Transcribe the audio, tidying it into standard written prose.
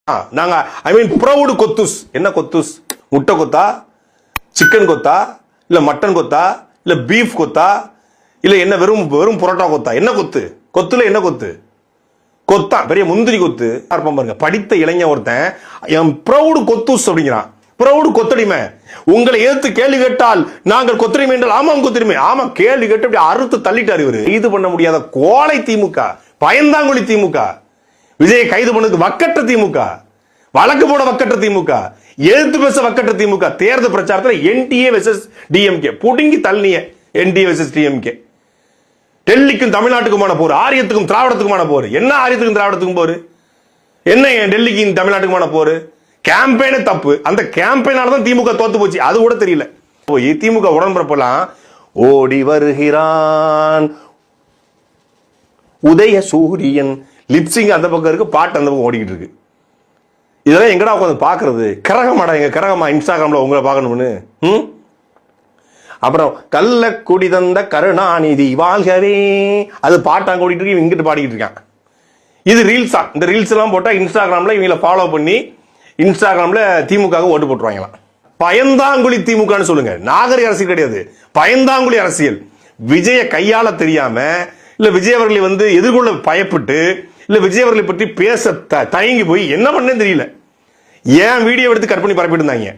நாங்க ஐ மீன் ப்ரௌடு கொத்துஸ். என்ன கொத்துஸ்? முட்டை கொத்தா, சிக்கன் கொத்தா, இல்ல மட்டன் கொத்தா, இல்ல பீஃப் கொத்தா, இல்ல என்ன வெறும் வெறும் புரோட்டா கொத்தா? என்ன கொத்து? கொத்துல என்ன கொத்து? கொத்தா பெரிய முந்திரி கொத்து பாருங்க. படித்த இளைஞன் ஒருத்தன் என் ப்ரௌடு கொத்துஸ் அப்படிங்கிறான். ப்ரௌடு கொத்தடிமை. உங்களை எதிர்த்து கேள்வி கேட்டால் நாங்கள் கொத்தடிமை என்றால் ஆமாம் கொத்தடிமை. ஆமா கேள்வி கேட்டு அப்படி அறுத்து தள்ளிட்டார் இவரு. கைது பண்ண முடியாத கோலை திமுக, பயந்தாங்குழி திமுக, விஜயை கைது பண்ணதுக்கு வக்கற்ற திமுக, வழக்கு போட வக்கற்ற திமுக, எதிர்த்து பேச வக்கற்ற திமுக. தேர்தல் பிரச்சாரத்தில் என்டிஏ வெர்சஸ் டிஎம்கே புடுங்கி தள்ளிய என்டிஏ வெர்சஸ் டிஎம்கே. டெல்லிக்கும் தமிழ்நாட்டுக்குமான போர், ஆரியத்துக்கும் திராவிடத்துக்குமான போர். என்ன ஆரியத்துக்கும் திராவிடத்துக்கும் போர்? என்ன டெல்லிக்கும் தமிழ்நாட்டுக்குமான போர்? கேம்பெயினே தப்பு. அந்த கேம்பெயினால தான் திமுக தோத்து போச்சு. அது கூட தெரியல. போய் திமுக உடன்பிறப்பெல்லாம் ஓடி வருகிறான் உதய சூரியன் லிப்சிங் அந்த பக்கம் இருக்கு, பாட்டு அந்த பக்கம் ஓடிக்கிட்டு இருக்கு. இதெல்லாம் எங்கடா உட்காந்து பாக்குறது? கரகமாடா எங்க கரகமா இன்ஸ்டாகிராம்ல உங்களை பார்க்கணும்னு. அப்புறம் கள்ள குடி தந்த கருணாநிதி வாழ்கவே, அது பாட்டாங்க ஓடிட்டு இருக்கு, இங்கிட்டு பாடிக்கிட்டு இருக்கான். இது ரீல்ஸா? இந்த ரீல்ஸ் எல்லாம் போட்டா இன்ஸ்டாகிராம்ல இவங்களை ஃபாலோ பண்ணி இன்ஸ்டாகிராம்ல திமுக ஓட்டு போட்டுருவாங்களாம். பயந்தாங்குழி திமுகன்னு சொல்லுங்க. நாகரிக அரசியல் கிடையாது, பயந்தாங்குழி அரசியல். விஜய கையாள தெரியாம, இல்ல விஜய் அவர்களை எதிர்கொள்ள பயப்பட்டு, இல்ல விஜய் அவர்களை பற்றி பேச தயங்கி போய் என்ன பண்ணே தெரியல. ஏன் வீடியோ எடுத்து கட் பண்ணி பரப்பிட்டு இருந்தாங்க.